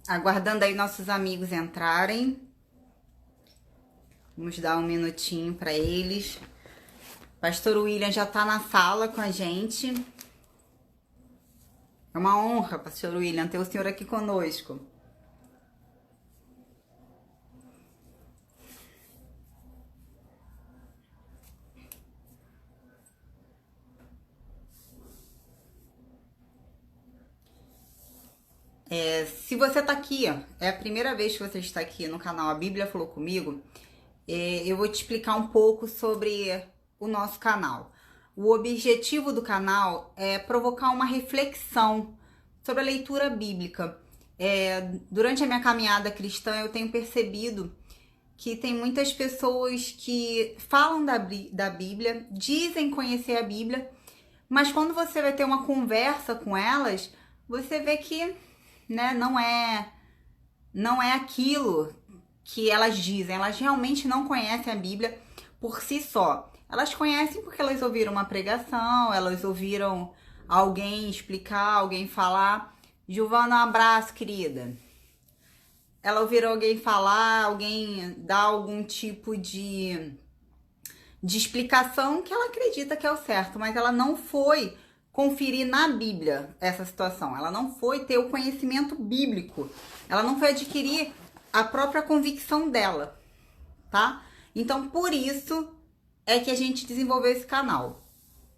Aguardando aí nossos amigos entrarem. Vamos dar um minutinho para eles. Pastor William já está na sala com a gente. É uma honra, Pastor William, ter o senhor aqui conosco. Se você está aqui, é a primeira vez que você está aqui no canal A Bíblia Falou Comigo, eu vou te explicar um pouco sobre o nosso canal. O objetivo do canal é provocar uma reflexão sobre a leitura bíblica. Durante a minha caminhada cristã, eu tenho percebido que tem muitas pessoas que falam da Bíblia, dizem conhecer a Bíblia, mas quando você vai ter uma conversa com elas, você vê que, né, não é aquilo que elas dizem. Elas realmente não conhecem a Bíblia por si só. Elas conhecem porque elas ouviram uma pregação, elas ouviram alguém explicar, alguém falar. Giovana, um abraço, querida. Ela ouviu alguém falar, alguém dar algum tipo de explicação que ela acredita que é o certo, mas ela não foi conferir na Bíblia essa situação. Ela não foi ter o conhecimento bíblico. Ela não foi adquirir a própria convicção dela, tá? Então, por isso é que a gente desenvolveu esse canal,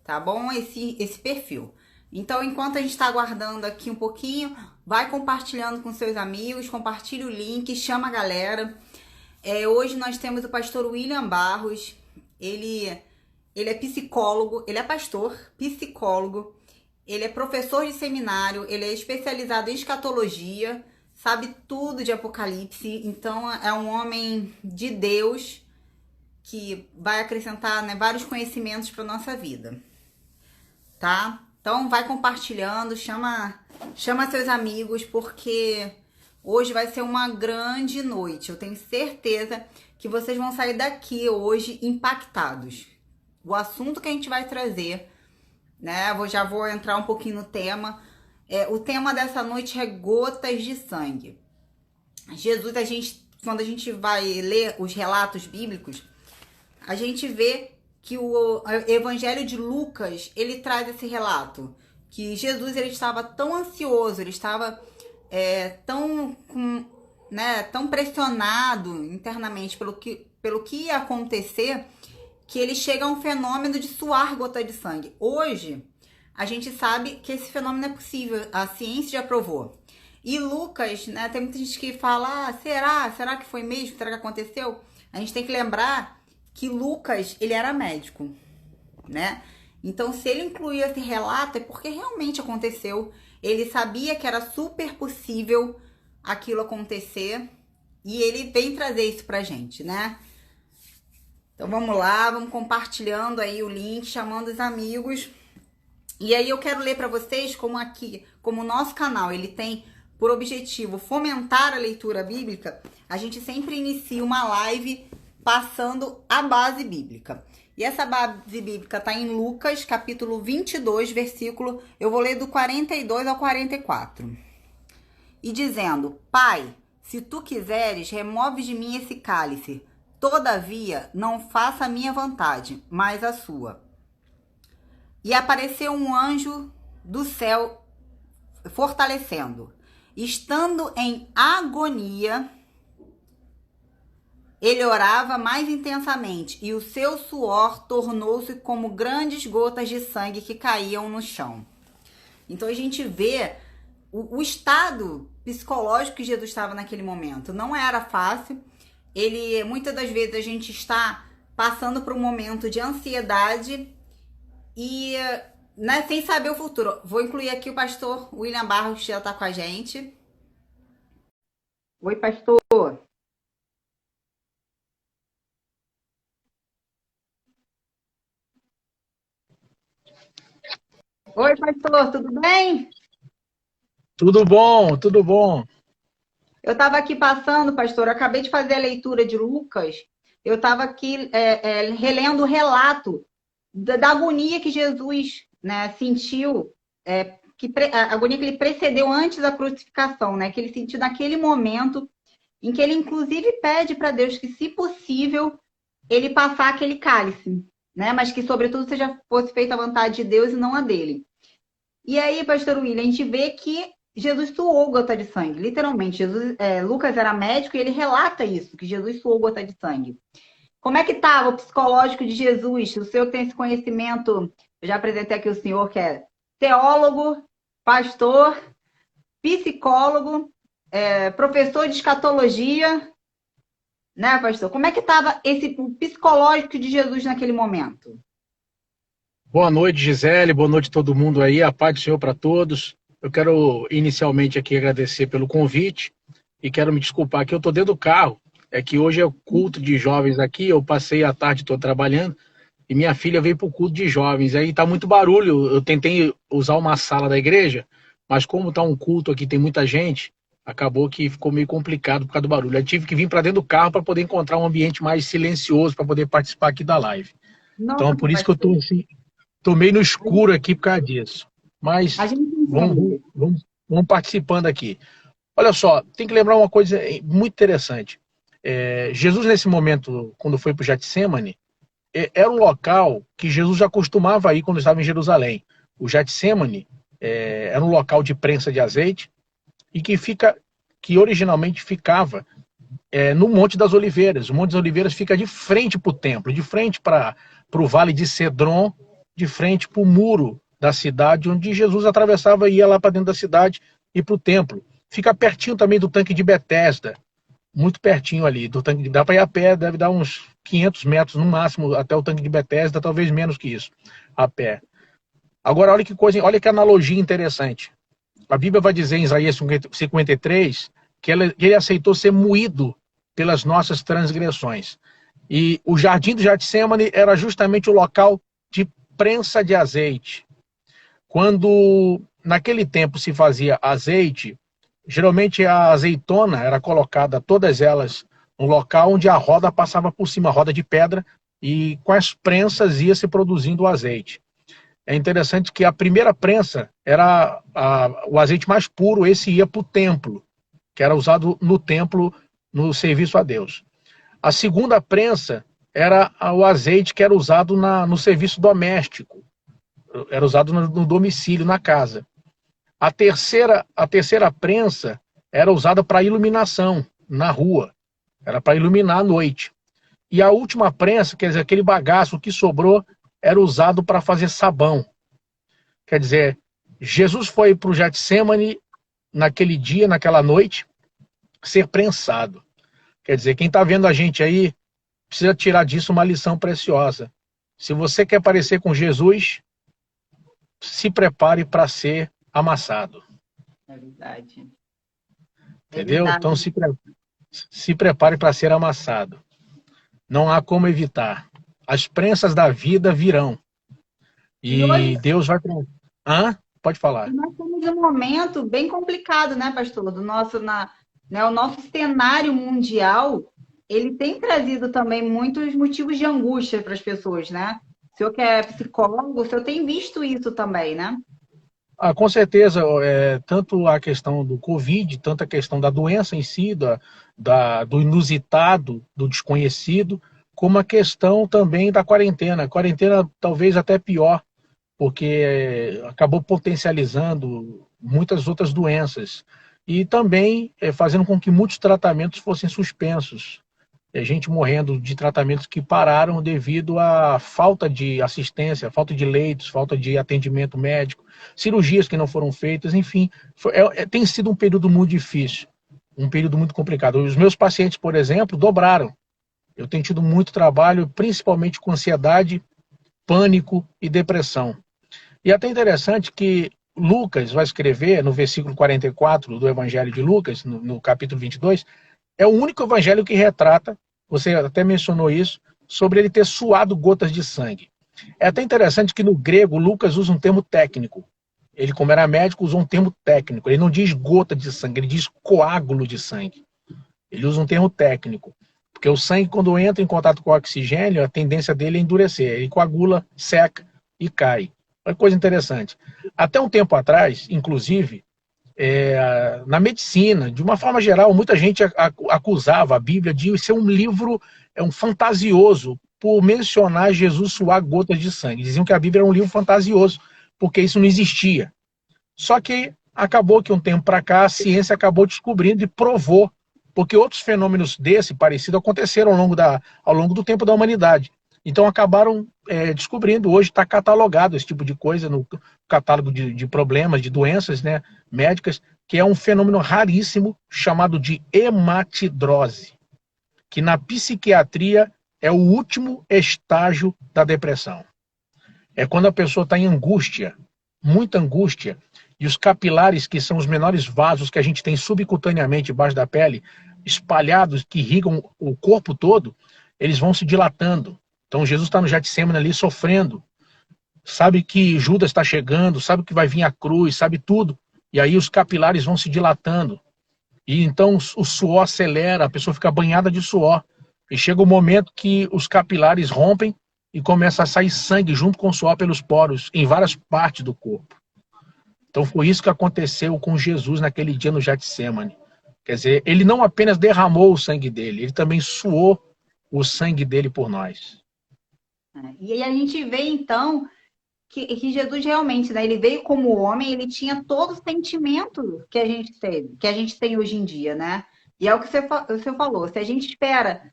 tá bom? Esse perfil. Então, enquanto a gente está aguardando aqui um pouquinho, vai compartilhando com seus amigos, compartilha o link, chama a galera. Hoje nós temos o pastor William Barros. Ele é psicólogo, ele é pastor, psicólogo, ele é professor de seminário, ele é especializado em escatologia, sabe tudo de Apocalipse. Então é um homem de Deus que vai acrescentar, né, vários conhecimentos para nossa vida, tá? Então vai compartilhando, chama seus amigos, porque hoje vai ser uma grande noite. Eu tenho certeza que vocês vão sair daqui hoje impactados. O assunto que a gente vai trazer, né? Já vou entrar um pouquinho no tema. O tema dessa noite é gotas de sangue. Jesus, quando a gente vai ler os relatos bíblicos, a gente vê que o Evangelho de Lucas, ele traz esse relato, que Jesus, ele estava tão ansioso, ele estava tão pressionado internamente pelo que ia acontecer, que ele chega a um fenômeno de suar gota de sangue. Hoje, a gente sabe que esse fenômeno é possível, a ciência já provou. E Lucas, né, tem muita gente que fala, será que foi mesmo? Será que aconteceu? A gente tem que lembrar que Lucas, ele era médico, né? Então, se ele incluiu esse relato, é porque realmente aconteceu. Ele sabia que era super possível aquilo acontecer, e ele vem trazer isso pra gente, né? Então vamos lá, vamos compartilhando aí o link, chamando os amigos. E aí eu quero ler para vocês como o nosso canal, ele tem por objetivo fomentar a leitura bíblica, a gente sempre inicia uma live passando a base bíblica. E essa base bíblica está em Lucas, capítulo 22, versículo, eu vou ler do 42 ao 44. E dizendo, Pai, se tu quiseres, remove de mim esse cálice. Todavia, não faça a minha vontade, mas a sua. E apareceu um anjo do céu fortalecendo. Estando em agonia, ele orava mais intensamente, e o seu suor tornou-se como grandes gotas de sangue que caíam no chão. Então a gente vê o estado psicológico que Jesus estava naquele momento. Não era fácil. Muitas das vezes a gente está passando por um momento de ansiedade e, né, sem saber o futuro. Vou incluir aqui o pastor William Barros, que já está com a gente. Oi, pastor. Oi, pastor, tudo bem? Tudo bom, tudo bom. Eu estava aqui passando, pastor, eu acabei de fazer a leitura de Lucas. Eu estava aqui relendo o relato da agonia que Jesus, né, sentiu, a agonia que ele precedeu antes da crucificação, né? Que ele sentiu naquele momento em que ele, inclusive, pede para Deus que, se possível, ele passar aquele cálice, né? Mas que, sobretudo, seja fosse feita a vontade de Deus e não a dele. E aí, pastor William, a gente vê que Jesus suou gota de sangue, literalmente. Lucas era médico e ele relata isso, que Jesus suou gota de sangue. Como é que estava o psicológico de Jesus? O senhor tem esse conhecimento, eu já apresentei aqui o senhor que é teólogo, pastor, psicólogo, professor de escatologia, né, pastor? Como é que estava o psicológico de Jesus naquele momento? Boa noite, Gisele. Boa noite a todo mundo aí. A paz do Senhor para todos. Eu quero inicialmente aqui agradecer pelo convite e quero me desculpar que eu estou dentro do carro. É que hoje é o culto de jovens aqui. Eu passei a tarde toda trabalhando e minha filha veio para o culto de jovens. Aí tá muito barulho. Eu tentei usar uma sala da igreja, mas como tá um culto aqui, tem muita gente, acabou que ficou meio complicado por causa do barulho. Eu tive que vir para dentro do carro para poder encontrar um ambiente mais silencioso para poder participar aqui da live. Então, Nossa, por isso que eu pastor. estou assim, tô meio no escuro aqui por causa disso. A Mas gente entende. vamos participando aqui. Olha só, tem que lembrar uma coisa muito interessante. Jesus, nesse momento, quando foi para o Getsemane, era um local que Jesus já costumava ir quando estava em Jerusalém. O Getsemane era um local de prensa de azeite e que originalmente ficava no Monte das Oliveiras. O Monte das Oliveiras fica de frente para o templo, de frente para o Vale de Cedron, de frente para o muro da cidade, onde Jesus atravessava e ia lá para dentro da cidade e para o templo. Fica pertinho também do tanque de Betesda, muito pertinho ali. Do tanque, dá para ir a pé, deve dar uns 500 metros no máximo até o tanque de Betesda, talvez menos que isso, a pé. Agora, olha que coisa, olha que analogia interessante. A Bíblia vai dizer em Isaías 53 que ele aceitou ser moído pelas nossas transgressões. E o jardim do Getsemane era justamente o local de prensa de azeite. Quando naquele tempo se fazia azeite, geralmente a azeitona era colocada, todas elas, no local onde a roda passava por cima, a roda de pedra, e com as prensas ia se produzindo o azeite. É interessante que a primeira prensa era o azeite mais puro, esse ia para o templo, que era usado no templo no serviço a Deus. A segunda prensa era o azeite que era usado no serviço doméstico, era usado no domicílio, na casa. A terceira prensa era usada para iluminação, na rua, era para iluminar à noite. E a última prensa, quer dizer, aquele bagaço que sobrou, era usado para fazer sabão. Quer dizer, Jesus foi para o Getsemane naquele dia, naquela noite, ser prensado. Quer dizer, quem está vendo a gente aí precisa tirar disso uma lição preciosa. Se você quer parecer com Jesus, se prepare para ser amassado. É verdade. Entendeu? Verdade. Então se prepare para ser amassado. Não há como evitar. As prensas da vida virão. E hoje, Deus vai... Pode falar. nós temos um momento bem complicado, né, pastor? O nosso cenário mundial, ele tem trazido também muitos motivos de angústia para as pessoas, né? O senhor que é psicólogo, o senhor tem visto isso também, né? Com certeza, tanto a questão do Covid, tanto a questão da doença em si, do inusitado, do desconhecido, como a questão também da quarentena. A quarentena talvez até pior, porque acabou potencializando muitas outras doenças e também fazendo com que muitos tratamentos fossem suspensos. Gente morrendo de tratamentos que pararam devido à falta de assistência, falta de leitos, falta de atendimento médico, cirurgias que não foram feitas, enfim, tem sido um período muito difícil, um período muito complicado. Os meus pacientes, por exemplo, dobraram. Eu tenho tido muito trabalho, principalmente com ansiedade, pânico e depressão. E é até interessante que Lucas vai escrever no versículo 44 do Evangelho de Lucas, no capítulo 22, é o único evangelho que retrata, você até mencionou isso, sobre ele ter suado gotas de sangue. É até interessante que no grego Lucas usa um termo técnico. Ele, como era médico, usou um termo técnico. Ele não diz gota de sangue, ele diz coágulo de sangue. Ele usa um termo técnico. Porque o sangue, quando entra em contato com o oxigênio, a tendência dele é endurecer. Ele coagula, seca e cai. Uma coisa interessante. Até um tempo atrás, inclusive, na medicina, de uma forma geral, muita gente acusava a Bíblia de ser um livro um fantasioso por mencionar Jesus suar gotas de sangue. Diziam que a Bíblia era um livro fantasioso, porque isso não existia. Só que acabou que um tempo para cá a ciência acabou descobrindo e provou, porque outros fenômenos desse parecido aconteceram ao longo do tempo da humanidade. Então acabaram descobrindo, hoje está catalogado esse tipo de coisa no catálogo de problemas, de doenças, né, médicas, que é um fenômeno raríssimo chamado de hematidrose, que na psiquiatria é o último estágio da depressão. É quando a pessoa está em angústia, muita angústia, e os capilares, que são os menores vasos que a gente tem subcutaneamente embaixo da pele, espalhados, que irrigam o corpo todo, eles vão se dilatando. Então Jesus está no Getsemane ali sofrendo, sabe que Judas está chegando, sabe que vai vir a cruz, sabe tudo, e aí os capilares vão se dilatando, e então o suor acelera, a pessoa fica banhada de suor, e chega o momento que os capilares rompem e começa a sair sangue junto com o suor pelos poros, em várias partes do corpo. Então foi isso que aconteceu com Jesus naquele dia no Getsemane. Quer dizer, ele não apenas derramou o sangue dele, ele também suou o sangue dele por nós. E aí a gente vê, então, que Jesus realmente, né, ele veio como homem, ele tinha todo o sentimento que a gente teve, que a gente tem hoje em dia, né? E é o que você falou, se a gente espera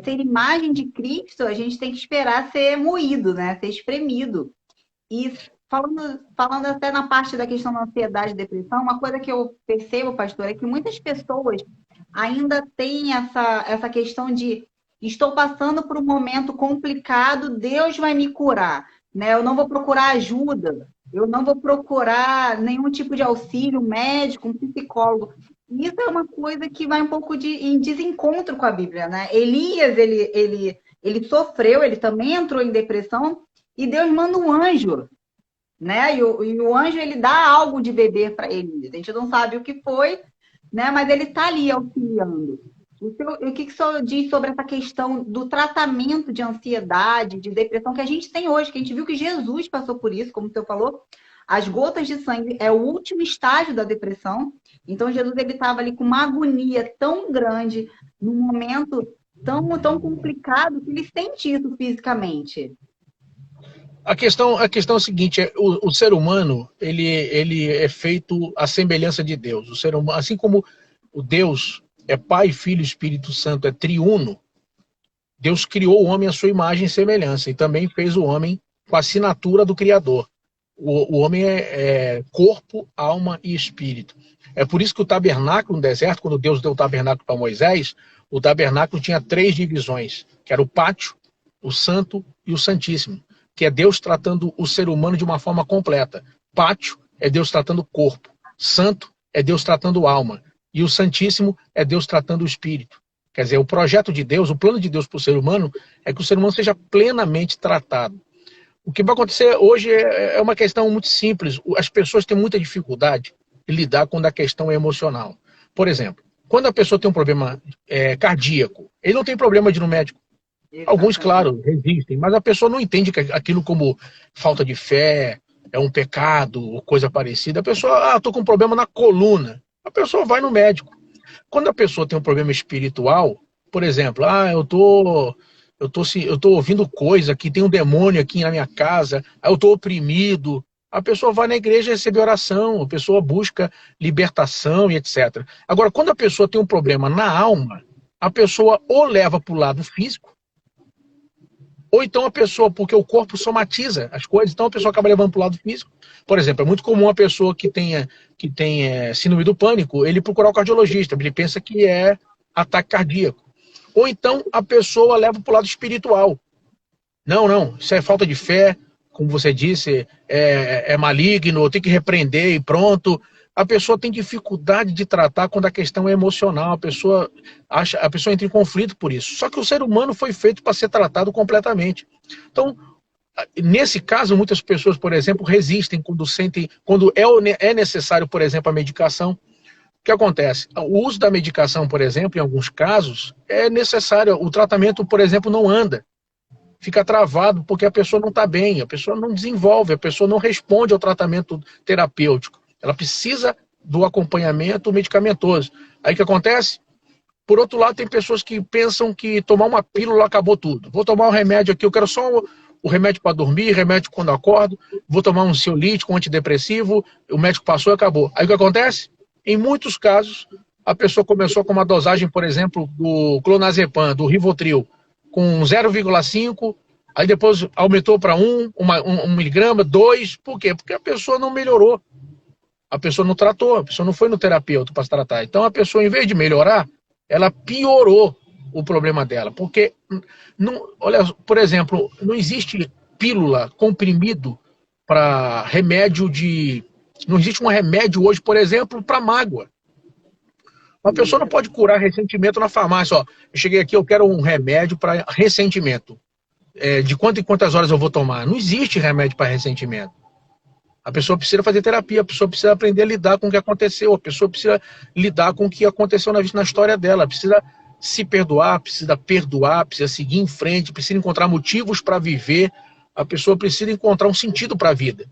ser imagem de Cristo, a gente tem que esperar ser moído, né? Ser espremido. E falando até na parte da questão da ansiedade e depressão, uma coisa que eu percebo, pastor, é que muitas pessoas ainda têm essa questão de estou passando por um momento complicado, Deus vai me curar, né? Eu não vou procurar ajuda, eu não vou procurar nenhum tipo de auxílio, um médico, um psicólogo. Isso é uma coisa que vai um pouco em desencontro com a Bíblia, né? Elias, ele sofreu, ele também entrou em depressão, e Deus manda um anjo, né? E o anjo, ele dá algo de beber para ele. A gente não sabe o que foi, né? Mas ele está ali auxiliando. O que o senhor diz sobre essa questão do tratamento de ansiedade, de depressão que a gente tem hoje? Que a gente viu que Jesus passou por isso, como o senhor falou. As gotas de sangue é o último estágio da depressão. Então, Jesus estava ali com uma agonia tão grande, num momento tão complicado, que ele sente isso fisicamente. A questão é a seguinte, o ser humano, ele é feito à semelhança de Deus. O ser humano, assim como o Deus é Pai, Filho e Espírito Santo, é triuno, Deus criou o homem à sua imagem e semelhança, e também fez o homem com a assinatura do Criador. O homem é corpo, alma e espírito. É por isso que o tabernáculo no deserto, quando Deus deu o tabernáculo para Moisés, o tabernáculo tinha 3 divisões, que era o pátio, o santo e o santíssimo, que é Deus tratando o ser humano de uma forma completa. Pátio é Deus tratando o corpo, santo é Deus tratando a alma, e o santíssimo é Deus tratando o espírito. Quer dizer, o projeto de Deus, o plano de Deus para o ser humano, é que o ser humano seja plenamente tratado. O que vai acontecer hoje é uma questão muito simples. As pessoas têm muita dificuldade de lidar com a questão emocional. Por exemplo, quando a pessoa tem um problema cardíaco, ele não tem problema de ir no médico. Alguns, claro, resistem, mas a pessoa não entende aquilo como falta de fé, é um pecado, ou coisa parecida. A pessoa, estou com um problema na coluna. A pessoa vai no médico. Quando a pessoa tem um problema espiritual, por exemplo, eu tô ouvindo coisa, que tem um demônio aqui na minha casa, eu estou oprimido. A pessoa vai na igreja receber oração, a pessoa busca libertação e etc. Agora, quando a pessoa tem um problema na alma, a pessoa ou leva para o lado físico, ou então a pessoa, porque o corpo somatiza as coisas, então a pessoa acaba levando para o lado físico. Por exemplo, é muito comum a pessoa que tem síndrome do pânico, ele procurar o cardiologista, ele pensa que é ataque cardíaco. Ou então a pessoa leva para o lado espiritual. Não, isso é falta de fé, como você disse, é maligno, tem que repreender e pronto. A pessoa tem dificuldade de tratar quando a questão é emocional, a pessoa entra em conflito por isso. Só que o ser humano foi feito para ser tratado completamente. Então, nesse caso, muitas pessoas, por exemplo, resistem quando é necessário, por exemplo, a medicação. O que acontece? O uso da medicação, por exemplo, em alguns casos, é necessário. O tratamento, por exemplo, não anda. fica travado porque a pessoa não está bem, a pessoa não desenvolve, a pessoa não responde ao tratamento terapêutico. Ela precisa do acompanhamento medicamentoso. Aí o que acontece? Por outro lado, tem pessoas que pensam que tomar uma pílula acabou tudo. Vou tomar um remédio aqui, eu quero só o remédio para dormir, remédio quando acordo, vou tomar um ansiolítico, um antidepressivo, o médico passou e acabou. Aí o que acontece? Em muitos casos, a pessoa começou com uma dosagem, por exemplo, do clonazepam, do Rivotril, com 0,5, aí depois aumentou para 1 miligrama, 2, por quê? Porque a pessoa não melhorou, a pessoa não tratou, a pessoa não foi no terapeuta para se tratar. Então a pessoa, em vez de melhorar, ela piorou o problema dela, porque, olha, por exemplo, não existe pílula, comprimido para remédio de... Não existe um remédio hoje, por exemplo, para mágoa. Uma pessoa não pode curar ressentimento na farmácia. Ó, eu cheguei aqui, eu quero um remédio para ressentimento. De quanto em quantas horas eu vou tomar? Não existe remédio para ressentimento. A pessoa precisa fazer terapia, a pessoa precisa aprender a lidar com o que aconteceu, a pessoa precisa lidar com o que aconteceu na história dela, precisa se perdoar, precisa seguir em frente, precisa encontrar motivos para viver, a pessoa precisa encontrar um sentido para a vida.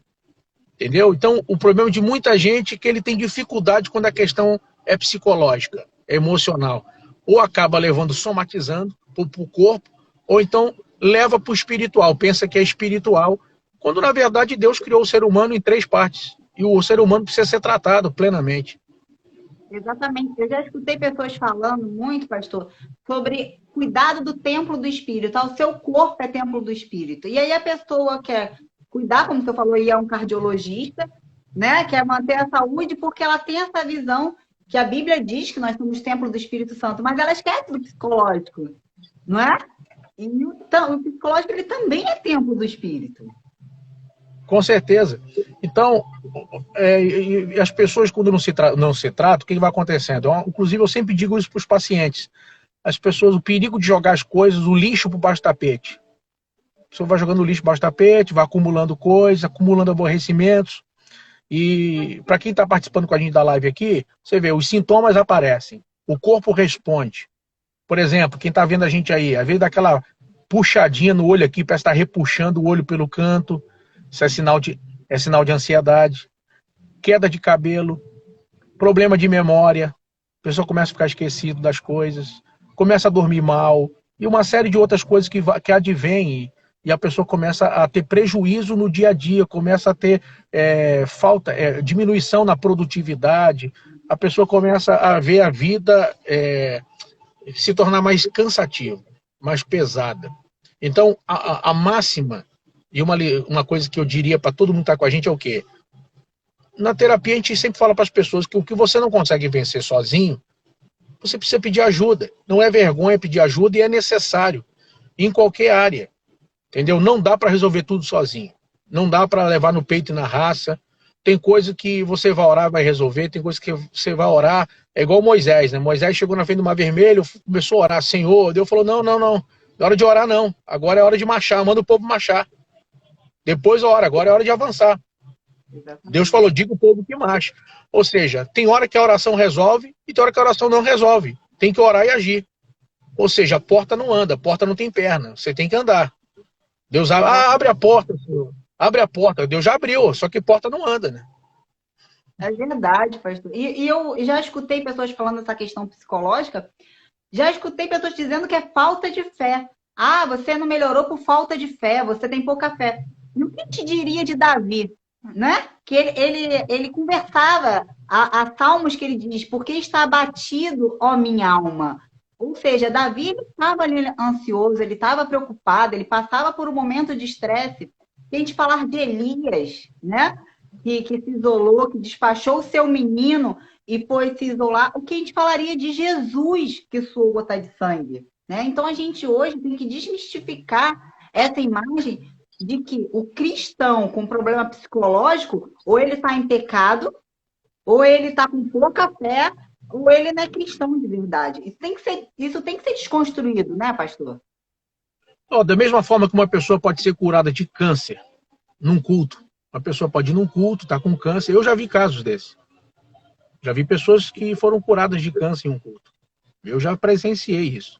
Entendeu? Então, o problema de muita gente é que ele tem dificuldade quando a questão é psicológica, é emocional. Ou acaba levando, somatizando para o corpo, ou então leva para o espiritual, pensa que é espiritual, quando na verdade Deus criou o ser humano em 3 partes. E o ser humano precisa ser tratado plenamente. Exatamente. Eu já escutei pessoas falando muito, pastor, sobre cuidado do templo do espírito. O seu corpo é templo do espírito. E aí a pessoa quer cuidar, como você falou, e é um cardiologista, né? Quer manter a saúde porque ela tem essa visão que a Bíblia diz que nós somos templo do Espírito Santo, mas ela esquece do psicológico, não é? E então, o psicológico ele também é templo do Espírito. Com certeza. Então, as pessoas, quando não se tratam, o que vai acontecendo? Inclusive, eu sempre digo isso para os pacientes. As pessoas, o perigo de jogar as coisas, o lixo por baixo do tapete. A pessoa vai jogando lixo por baixo do tapete, vai acumulando coisas, acumulando aborrecimentos. E para quem está participando com a gente da live aqui, você vê, os sintomas aparecem. O corpo responde. Por exemplo, quem está vendo a gente aí, às vezes dá aquela puxadinha no olho aqui, parece estar repuxando o olho pelo canto. Isso é sinal de ansiedade, queda de cabelo, problema de memória, a pessoa começa a ficar esquecido das coisas, começa a dormir mal, e uma série de outras coisas que advêm, e a pessoa começa a ter prejuízo no dia a dia, começa a ter diminuição na produtividade, a pessoa começa a ver a vida se tornar mais cansativa, mais pesada. Então, a máxima, e uma coisa que eu diria para todo mundo que está com a gente é o quê? Na terapia a gente sempre fala para as pessoas que o que você não consegue vencer sozinho, você precisa pedir ajuda. Não é vergonha pedir ajuda e é necessário. Em qualquer área. Entendeu? Não dá para resolver tudo sozinho. Não dá para levar no peito e na raça. Tem coisa que você vai orar, vai resolver. Tem coisa que você vai orar. É igual Moisés, né? Moisés chegou na frente do Mar Vermelho, começou a orar, Senhor. Deus falou, não. Não é hora de orar, não. Agora é hora de marchar. Manda o povo marchar. Depois ora, agora é hora de avançar. Deus falou, diga o povo que marcha. Ou seja, tem hora que a oração resolve e tem hora que a oração não resolve. Tem que orar e agir. Ou seja, a porta não anda, a porta não tem perna. Você tem que andar. Deus abre a porta, Senhor. Abre a porta. Deus já abriu, só que porta não anda, né? É verdade, pastor. E eu já escutei pessoas falando essa questão psicológica, já escutei pessoas dizendo que é falta de fé. Ah, você não melhorou por falta de fé, você tem pouca fé. E o que te diria de Davi? Né? Que ele conversava, a Salmos que ele diz, porque está abatido, ó minha alma. Ou seja, Davi estava ali ansioso, ele estava preocupado, ele passava por um momento de estresse. E a gente falar de Elias, né? Que se isolou, que despachou o seu menino e foi se isolar. O que a gente falaria de Jesus que suou gota de sangue? Né? Então a gente hoje tem que desmistificar essa imagem de que o cristão com problema psicológico, ou ele está em pecado, ou ele está com pouca fé, ou ele não é cristão de verdade. Isso tem que ser desconstruído, né, pastor? Da mesma forma que uma pessoa pode ser curada de câncer num culto. Uma pessoa pode ir num culto, está com câncer. Eu já vi casos desses. Já vi pessoas que foram curadas de câncer em um culto. Eu já presenciei isso.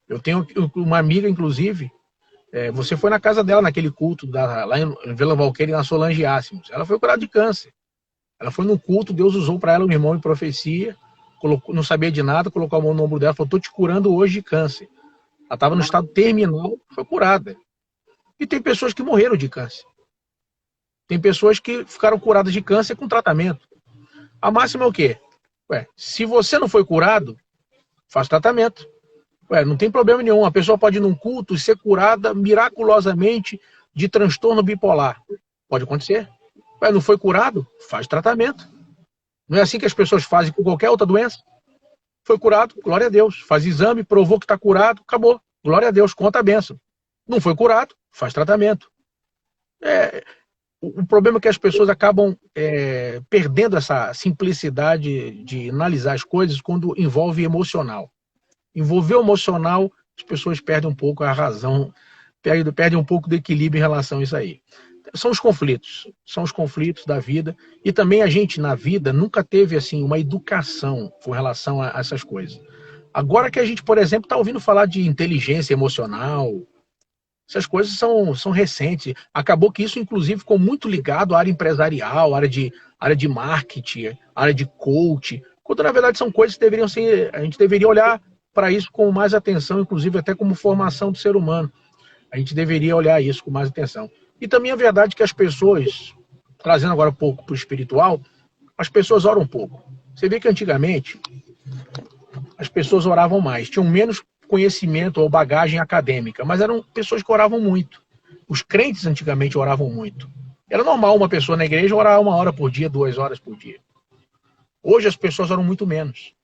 Eu tenho uma amiga, inclusive, Você foi na casa dela, naquele culto, lá em Vila Valqueire, na Solange Ácimos. Ela foi curada de câncer. Ela foi num culto, Deus usou para ela um irmão em profecia, não sabia de nada, colocou a mão no ombro dela e falou: estou te curando hoje de câncer. Ela estava no estado terminal, foi curada. E tem pessoas que morreram de câncer. Tem pessoas que ficaram curadas de câncer com tratamento. A máxima é o quê? Se você não foi curado, faz tratamento. Não tem problema nenhum. A pessoa pode ir num culto e ser curada miraculosamente de transtorno bipolar. Pode acontecer. Não foi curado? Faz tratamento. Não é assim que as pessoas fazem com qualquer outra doença? Foi curado? Glória a Deus. Faz exame, provou que está curado, acabou. Glória a Deus, conta a bênção. Não foi curado? Faz tratamento. O problema é que as pessoas acabam perdendo essa simplicidade de analisar as coisas quando envolve emocional. Envolver o emocional, as pessoas perdem um pouco a razão, perdem um pouco do equilíbrio em relação a isso aí. São os conflitos da vida, e também a gente na vida nunca teve assim uma educação com relação a essas coisas. Agora que a gente, por exemplo, está ouvindo falar de inteligência emocional, essas coisas são recentes. Acabou que isso, inclusive, ficou muito ligado à área empresarial, área de marketing, área de coach, quando na verdade são coisas que deveriam ser, a gente deveria olhar para isso com mais atenção, inclusive até como formação do ser humano. A gente deveria olhar isso com mais atenção. E também é verdade que as pessoas, trazendo agora um pouco para o espiritual, as pessoas oram um pouco. Você vê que antigamente as pessoas oravam mais, tinham menos conhecimento ou bagagem acadêmica, mas eram pessoas que oravam muito. Os crentes antigamente oravam muito. Era normal uma pessoa na igreja orar 1 hora por dia, 2 horas por dia. Hoje as pessoas oram muito menos.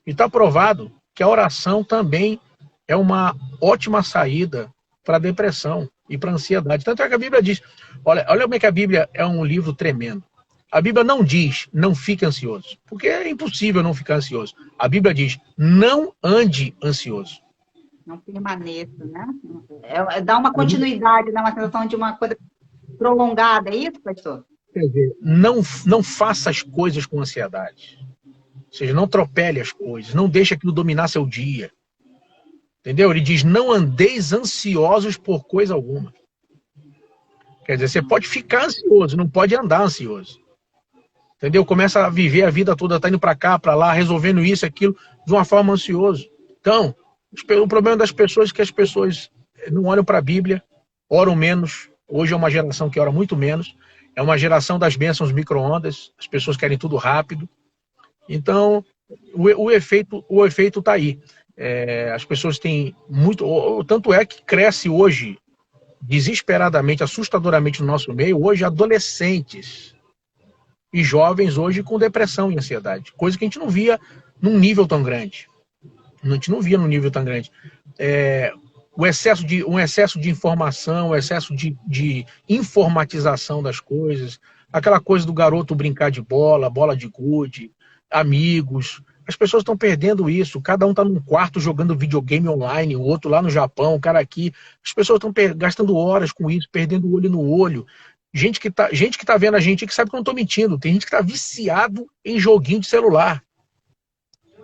E está provado que a oração também é uma ótima saída para a depressão e para a ansiedade. Tanto é que a Bíblia diz, olha como é que a Bíblia é um livro tremendo. A Bíblia não diz, não fique ansioso, porque é impossível não ficar ansioso. A Bíblia diz, não ande ansioso. Não permaneça, né? Dá uma continuidade, dá uma sensação de uma coisa prolongada, é isso, pastor? Quer dizer, não faça as coisas com ansiedade. Ou seja, não atropele as coisas, não deixe aquilo dominar seu dia. Entendeu? Ele diz, não andeis ansiosos por coisa alguma. Quer dizer, você pode ficar ansioso, não pode andar ansioso. Entendeu? Começa a viver a vida toda, tá indo para cá, para lá, resolvendo isso, aquilo, de uma forma ansiosa. Então, o problema das pessoas é que as pessoas não olham para a Bíblia, oram menos. Hoje é uma geração que ora muito menos. É uma geração das bênçãos micro-ondas. As pessoas querem tudo rápido. Então, o efeito está aí. As pessoas têm muito... Tanto é que cresce hoje, desesperadamente, assustadoramente no nosso meio, hoje adolescentes e jovens hoje com depressão e ansiedade. Coisa que a gente não via num nível tão grande. A gente não via num nível tão grande. Um excesso de informação, o excesso de informatização das coisas, aquela coisa do garoto brincar de bola de gude, amigos. As pessoas estão perdendo isso. Cada um está num quarto jogando videogame online, o outro lá no Japão, o cara aqui. As pessoas estão gastando horas com isso, perdendo o olho no olho. Gente que tá vendo a gente que sabe que eu não estou mentindo. Tem gente que está viciado em joguinho de celular.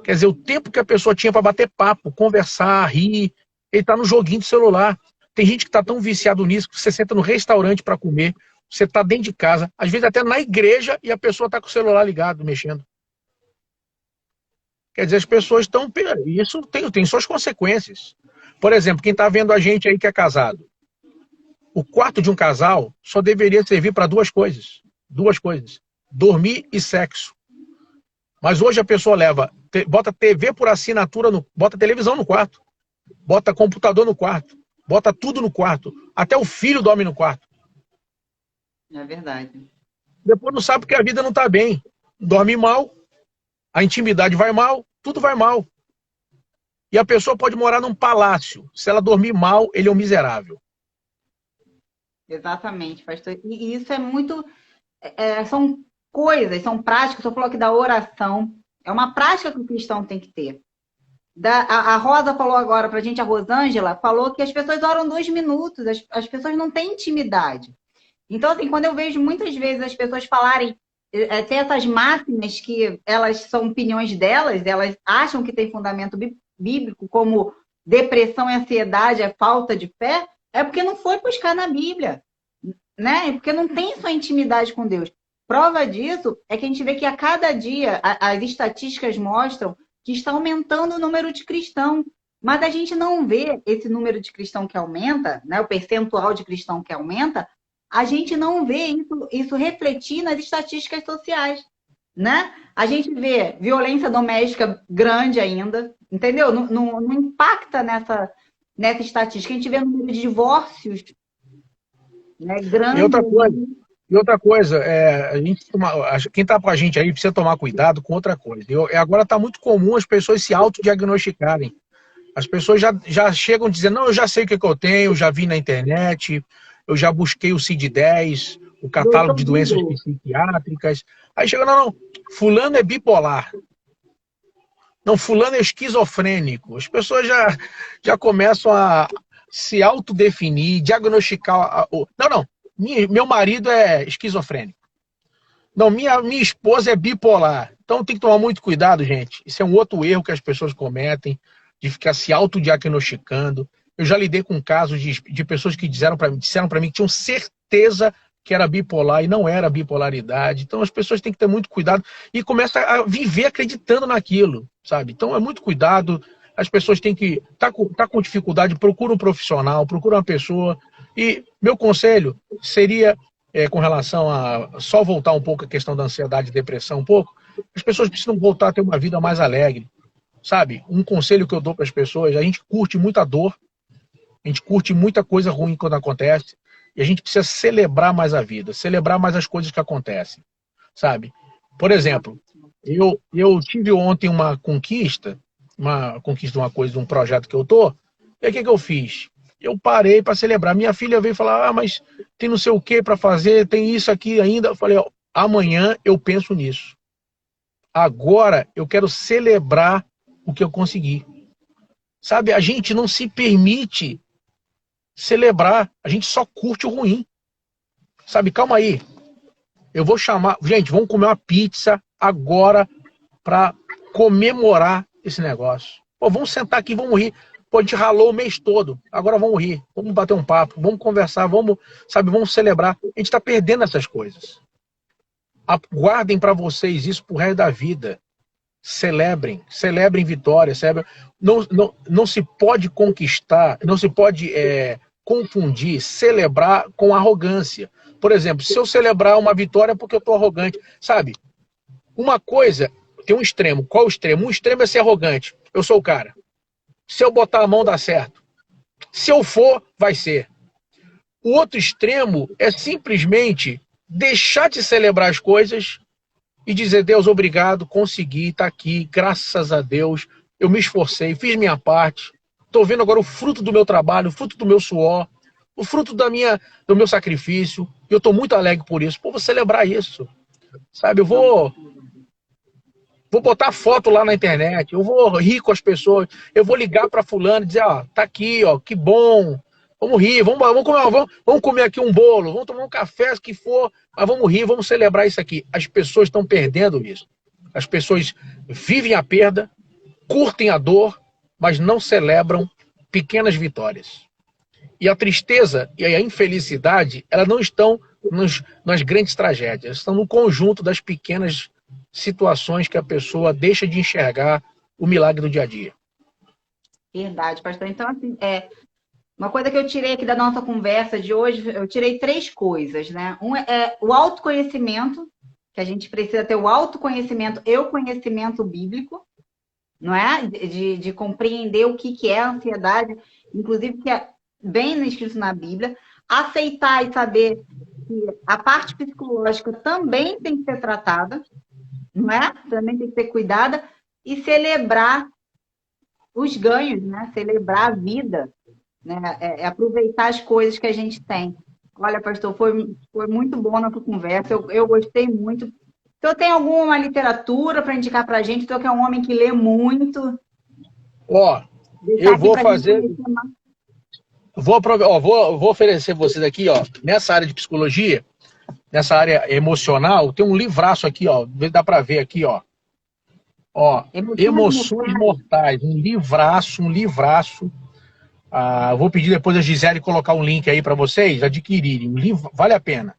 Quer dizer, o tempo que a pessoa tinha para bater papo, conversar, rir, ele está no joguinho de celular. Tem gente que está tão viciado nisso que você senta no restaurante para comer, você está dentro de casa, às vezes até na igreja, e a pessoa está com o celular ligado, mexendo. Quer dizer, as pessoas estão... Isso tem suas consequências. Por exemplo, quem está vendo a gente aí que é casado. O quarto de um casal só deveria servir para duas coisas. Dormir e sexo. Mas hoje a pessoa bota TV por assinatura, bota televisão no quarto. Bota computador no quarto. Bota tudo no quarto. Até o filho dorme no quarto. É verdade. Depois não sabe porque a vida não está bem. Dorme mal, a intimidade vai mal, tudo vai mal. E a pessoa pode morar num palácio. Se ela dormir mal, ele é um miserável. Exatamente, pastor. E isso é muito... são coisas, são práticas. Você falou aqui da oração. É uma prática que o cristão tem que ter. A Rosa falou agora pra gente, a Rosângela, falou que as pessoas oram 2 minutos. As pessoas não têm intimidade. Então, assim, quando eu vejo muitas vezes as pessoas falarem, ter essas máximas que elas são opiniões delas, elas acham que tem fundamento bíblico, como depressão e ansiedade é falta de fé, É porque não foi buscar na Bíblia, né? É porque não tem sua intimidade com Deus. Prova disso é que a gente vê que a cada dia as estatísticas mostram que está aumentando o número de cristãos. Mas a gente não vê esse número de cristão que aumenta, né? O percentual de cristão que aumenta, a gente não vê isso refletir nas estatísticas sociais, né? A gente vê violência doméstica grande ainda, entendeu? Não impacta nessa estatística. A gente vê o número de divórcios, né, E grande. outra coisa, quem está com a gente aí precisa tomar cuidado com outra coisa. Agora está muito comum as pessoas se autodiagnosticarem. As pessoas já chegam dizendo, não, eu já sei o que eu tenho, eu já vi na internet, eu já busquei o CID-10, o catálogo Doutor de doenças Google. psiquiátricas. Aí chega, não, fulano é bipolar. Não, fulano é esquizofrênico. As pessoas já começam a se autodefinir, diagnosticar. Não, meu marido é esquizofrênico. Não, minha esposa é bipolar. Então tem que tomar muito cuidado, gente. Isso é um outro erro que as pessoas cometem, de ficar se autodiagnosticando. Eu já lidei com casos de pessoas que disseram para mim que tinham certeza que era bipolar e não era bipolaridade. Então as pessoas têm que ter muito cuidado e começam a viver acreditando naquilo, sabe? Então é muito cuidado. As pessoas têm que tá com dificuldade, procura um profissional, procura uma pessoa. E meu conselho seria com relação a só voltar um pouco a questão da ansiedade e depressão um pouco, as pessoas precisam voltar a ter uma vida mais alegre, sabe? Um conselho que eu dou para as pessoas, a gente curte muita dor, a gente curte muita coisa ruim quando acontece, e a gente precisa celebrar mais a vida, celebrar mais as coisas que acontecem, sabe? Por exemplo, eu tive ontem uma conquista de uma coisa, de um projeto que eu tô, e aí o que eu fiz? Eu parei para celebrar. Minha filha veio falar, mas tem não sei o que para fazer, tem isso aqui ainda. Eu falei, ó, amanhã eu penso nisso. Agora eu quero celebrar o que eu consegui. Sabe, a gente não se permite celebrar, a gente só curte o ruim. Sabe, calma aí. Eu vou chamar, gente, vamos comer uma pizza agora para comemorar esse negócio. Pô, vamos sentar aqui, vamos rir. Pô, a gente ralou o mês todo. Agora vamos rir, vamos bater um papo, vamos conversar, vamos celebrar. A gente está perdendo essas coisas. Guardem para vocês isso pro resto da vida. Celebrem vitórias. Não se pode conquistar, não se pode confundir celebrar com arrogância. Por exemplo, se eu celebrar uma vitória porque eu estou arrogante, sabe? Uma coisa, tem um extremo. Qual o extremo? Um extremo é ser arrogante. Eu sou o cara. Se eu botar a mão, dá certo. Se eu for, vai ser. O outro extremo é simplesmente deixar de celebrar as coisas e dizer, Deus, obrigado, consegui, tá aqui, graças a Deus, eu me esforcei, fiz minha parte, estou vendo agora o fruto do meu trabalho, o fruto do meu suor, o fruto do meu sacrifício, e eu estou muito alegre por isso. Pô, vou celebrar isso, sabe? Eu vou botar foto lá na internet, eu vou rir com as pessoas, eu vou ligar para fulano e dizer, ó, tá aqui, ó, que bom, vamos rir, vamos comer aqui um bolo, vamos tomar um café, se que for, mas vamos rir, vamos celebrar isso aqui. As pessoas estão perdendo isso. As pessoas vivem a perda, curtem a dor, mas não celebram pequenas vitórias. E a tristeza e a infelicidade, elas não estão nas grandes tragédias, estão no conjunto das pequenas situações que a pessoa deixa de enxergar o milagre do dia a dia. Verdade, pastor. Então, assim, uma coisa que eu tirei aqui da nossa conversa de hoje, eu tirei 3 coisas, né? Um é o autoconhecimento, que a gente precisa ter o autoconhecimento e o conhecimento bíblico, não é? De compreender o que é a ansiedade, inclusive que é bem escrito na Bíblia. Aceitar e saber que a parte psicológica também tem que ser tratada, não é? Também tem que ser cuidada. E celebrar os ganhos, né? Celebrar a vida, né? Aproveitar as coisas que a gente tem. Olha, pastor, foi muito bom a nossa conversa, eu gostei muito. O senhor tem alguma literatura para indicar para a gente? O senhor que é um homem que lê muito. Ó, eu vou fazer... Vou oferecer vocês aqui, ó, nessa área de psicologia, nessa área emocional, tem um livraço aqui, ó, dá para ver aqui, ó. Ó, Emoções Mortais, um livraço Vou pedir depois a Gisele colocar um link aí para vocês adquirirem. O livro vale a pena.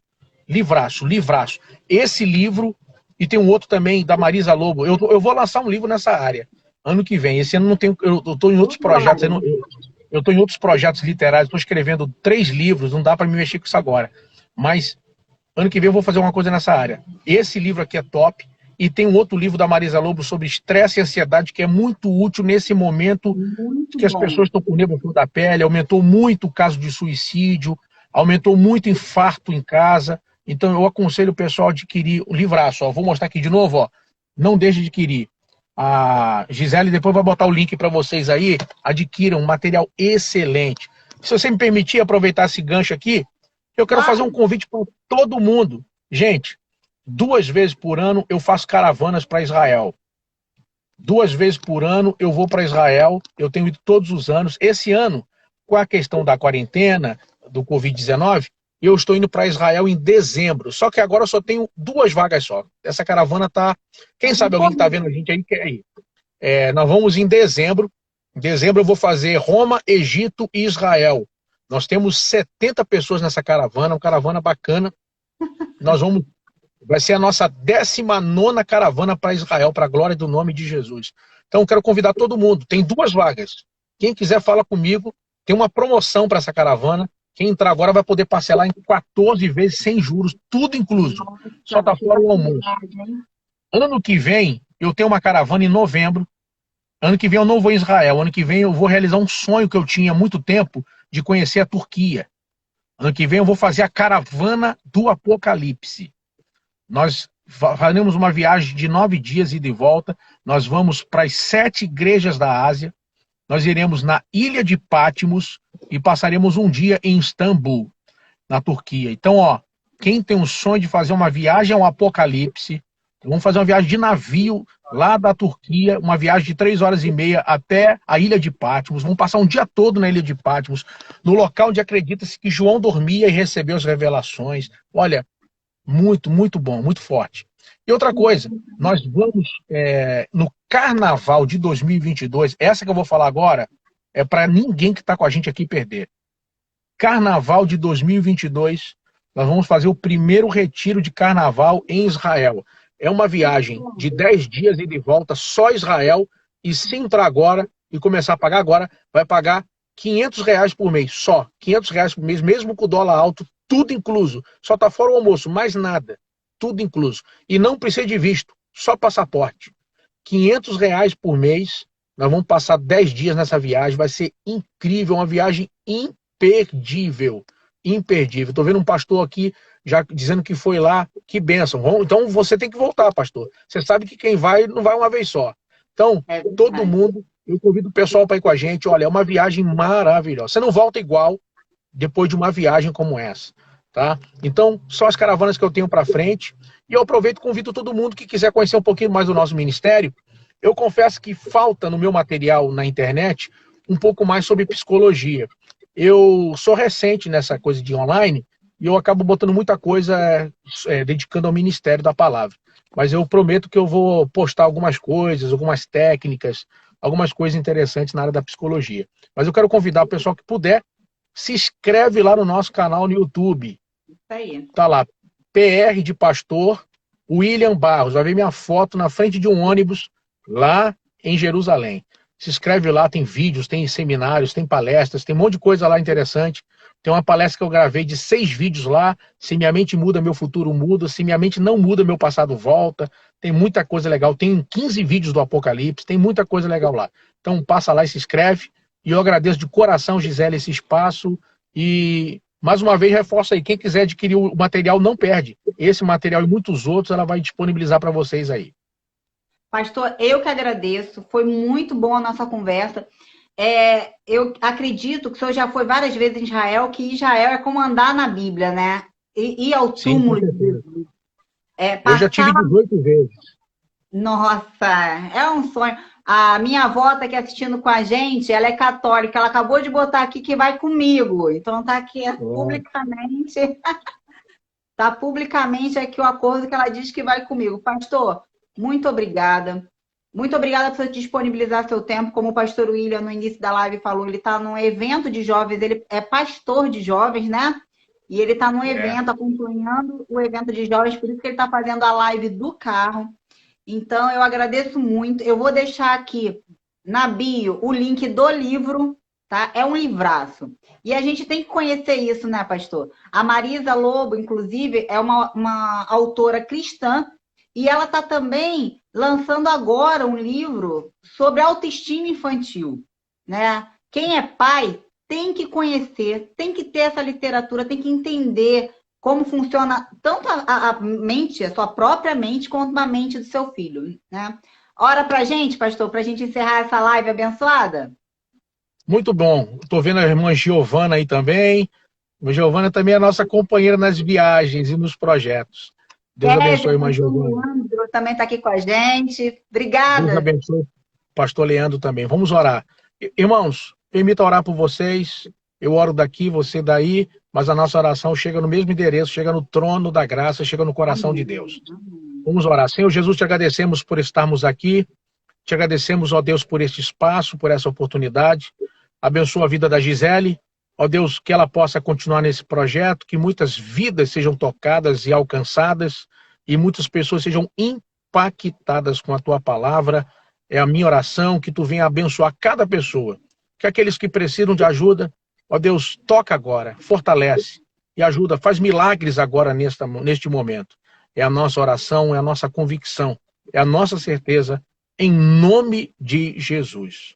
Livraço, livraço. Esse livro, e tem um outro também, da Marisa Lobo. Eu vou lançar um livro nessa área, ano que vem. Esse ano não tenho. Eu estou em outros projetos. Eu estou em outros projetos literários, estou escrevendo 3 livros, não dá para me mexer com isso agora. Mas ano que vem eu vou fazer uma coisa nessa área. Esse livro aqui é top. E tem um outro livro da Marisa Lobo sobre estresse e ansiedade, que é muito útil nesse momento Muito que as bom. pessoas estão com nervo à flor da pele, aumentou muito o caso de suicídio, aumentou muito o infarto em casa. Então eu aconselho o pessoal a adquirir o livraço. Ó. Vou mostrar aqui de novo, ó. Não deixe de adquirir. A Gisele depois vai botar o link para vocês aí. Adquiram um material excelente. Se você me permitir aproveitar esse gancho aqui, eu quero fazer um convite para todo mundo. Gente, 2 vezes por ano eu faço caravanas para Israel. 2 vezes por ano eu vou para Israel, eu tenho ido todos os anos. Esse ano, com a questão da quarentena, do Covid-19, eu estou indo para Israel em dezembro. Só que agora eu só tenho 2 vagas só. Essa caravana tá. Quem sabe alguém que está vendo a gente aí quer ir. Nós vamos em dezembro. Em dezembro eu vou fazer Roma, Egito e Israel. Nós temos 70 pessoas nessa caravana, uma caravana bacana. Nós vamos. Vai ser a nossa 19ª caravana para Israel, para a glória do nome de Jesus. Então, quero convidar todo mundo. Tem 2 vagas. Quem quiser, fala comigo. Tem uma promoção para essa caravana. Quem entrar agora vai poder parcelar em 14 vezes sem juros, tudo incluso. Só está fora o almoço. Ano que vem, eu tenho uma caravana em novembro. Ano que vem eu não vou em Israel. Ano que vem eu vou realizar um sonho que eu tinha há muito tempo de conhecer a Turquia. Ano que vem eu vou fazer a caravana do Apocalipse. Nós faremos uma viagem de 9 dias ida e volta. Nós vamos para as 7 igrejas da Ásia. Nós iremos na ilha de Patmos e passaremos um dia em Istambul, na Turquia. Então, ó, quem tem um sonho de fazer uma viagem ao Apocalipse, vamos fazer uma viagem de navio lá da Turquia, uma viagem de 3 horas e meia até a ilha de Patmos. Vamos passar um dia todo na ilha de Patmos, no local onde acredita-se que João dormia e recebeu as revelações. Olha, muito, muito bom, muito forte. E outra coisa, nós vamos no Carnaval de 2022, essa que eu vou falar agora, é para ninguém que está com a gente aqui perder. Carnaval de 2022, nós vamos fazer o primeiro retiro de carnaval em Israel. É uma viagem de 10 dias ida e volta, só Israel, e se entrar agora e começar a pagar agora, vai pagar R$ 500 por mês, só. R$ 500 por mês, mesmo com o dólar alto, tudo incluso. Só está fora o almoço, mais nada. Tudo incluso. E não precisa de visto, só passaporte. R$ 500 por mês, nós vamos passar 10 dias nessa viagem, vai ser incrível, uma viagem imperdível. Imperdível. Estou vendo um pastor aqui já dizendo que foi lá, que bênção. Então você tem que voltar, pastor. Você sabe que quem vai, não vai uma vez só. Então, todo mundo, eu convido o pessoal para ir com a gente. Olha, é uma viagem maravilhosa. Você não volta igual depois de uma viagem como essa. Tá? Então, são as caravanas que eu tenho para frente. E eu aproveito e convido todo mundo que quiser conhecer um pouquinho mais do nosso ministério. Eu confesso que falta no meu material na internet um pouco mais sobre psicologia. Eu sou recente nessa coisa de online e eu acabo botando muita coisa dedicando ao ministério da palavra. Mas eu prometo que eu vou postar algumas coisas, algumas técnicas, algumas coisas interessantes na área da psicologia. Mas eu quero convidar o pessoal que puder, se inscreve lá no nosso canal no YouTube. Isso aí. Tá lá, PR de Pastor William Barros. Vai ver minha foto na frente de um ônibus lá em Jerusalém. Se inscreve lá, tem vídeos, tem seminários, tem palestras, tem um monte de coisa lá interessante. Tem uma palestra que eu gravei de 6 vídeos lá. Se minha mente muda, meu futuro muda. Se minha mente não muda, meu passado volta. Tem muita coisa legal. Tem 15 vídeos do Apocalipse, tem muita coisa legal lá. Então passa lá e se inscreve. E eu agradeço de coração, Gisele, esse espaço. E mais uma vez reforço aí, quem quiser adquirir o material não perde. Esse material e muitos outros ela vai disponibilizar para vocês aí. Pastor, eu que agradeço. Foi muito boa a nossa conversa. Eu acredito que o senhor já foi várias vezes em Israel, que Israel é como andar na Bíblia, né? Ir ao túmulo de Jesus. Eu já tive 18 vezes. Nossa, é um sonho. A minha avó está aqui assistindo com a gente, ela é católica, ela acabou de botar aqui que vai comigo. Então tá aqui publicamente. Tá publicamente aqui o acordo que ela diz que vai comigo. Pastor, muito obrigada. Muito obrigada por você disponibilizar seu tempo. Como o pastor William, no início da live, falou, ele está num evento de jovens, ele é pastor de jovens, né? E ele está num É. evento, acompanhando o evento de jovens, por isso que ele está fazendo a live do carro. Então, eu agradeço muito. Eu vou deixar aqui na bio o link do livro, tá? É um livraço. E a gente tem que conhecer isso, né, pastor? A Marisa Lobo, inclusive, é uma autora cristã e ela está também lançando agora um livro sobre autoestima infantil, né? Quem é pai tem que conhecer, tem que ter essa literatura, tem que entender como funciona tanto a mente, a sua própria mente, quanto a mente do seu filho, né? Ora pra gente, pastor, pra gente encerrar essa live abençoada? Muito bom. Estou vendo a irmã Giovana aí também. A Giovana também é nossa companheira nas viagens e nos projetos. Deus Kézia, abençoe, irmã pastor Giovana. Leandro também está aqui com a gente. Deus Obrigada. abençoe o pastor Leandro também. Vamos orar. Irmãos, permita orar por vocês. Eu oro daqui, você daí, mas a nossa oração chega no mesmo endereço, chega no trono da graça, chega no coração de Amém. Deus. Amém. Vamos orar. Senhor Jesus, te agradecemos por estarmos aqui. Te agradecemos, ó Deus, por este espaço, por essa oportunidade. Abençoa a vida da Gisele. Ó Deus, que ela possa continuar nesse projeto, que muitas vidas sejam tocadas e alcançadas e muitas pessoas sejam impactadas com a tua palavra. É a minha oração, que tu venha abençoar cada pessoa. Que aqueles que precisam de ajuda, ó Deus, toca agora, fortalece e ajuda, faz milagres agora neste momento. É a nossa oração, é a nossa convicção, é a nossa certeza, em nome de Jesus.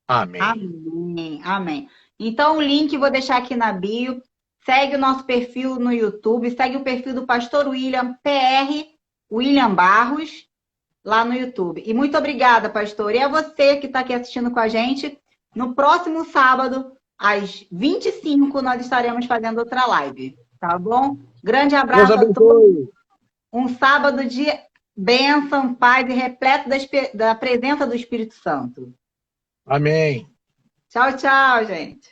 Amém. Amém. Amém. Então, o link vou deixar aqui na bio. Segue o nosso perfil no YouTube, segue o perfil do pastor William, PR William Barros, lá no YouTube. E muito obrigada, pastor. E a você que está aqui assistindo com a gente. No próximo sábado, às 25, nós estaremos fazendo outra live. Tá bom? Grande Deus abraço a todos. abençoe. Um sábado de bênção, paz e repleto da presença do Espírito Santo. Amém. Tchau, tchau, gente.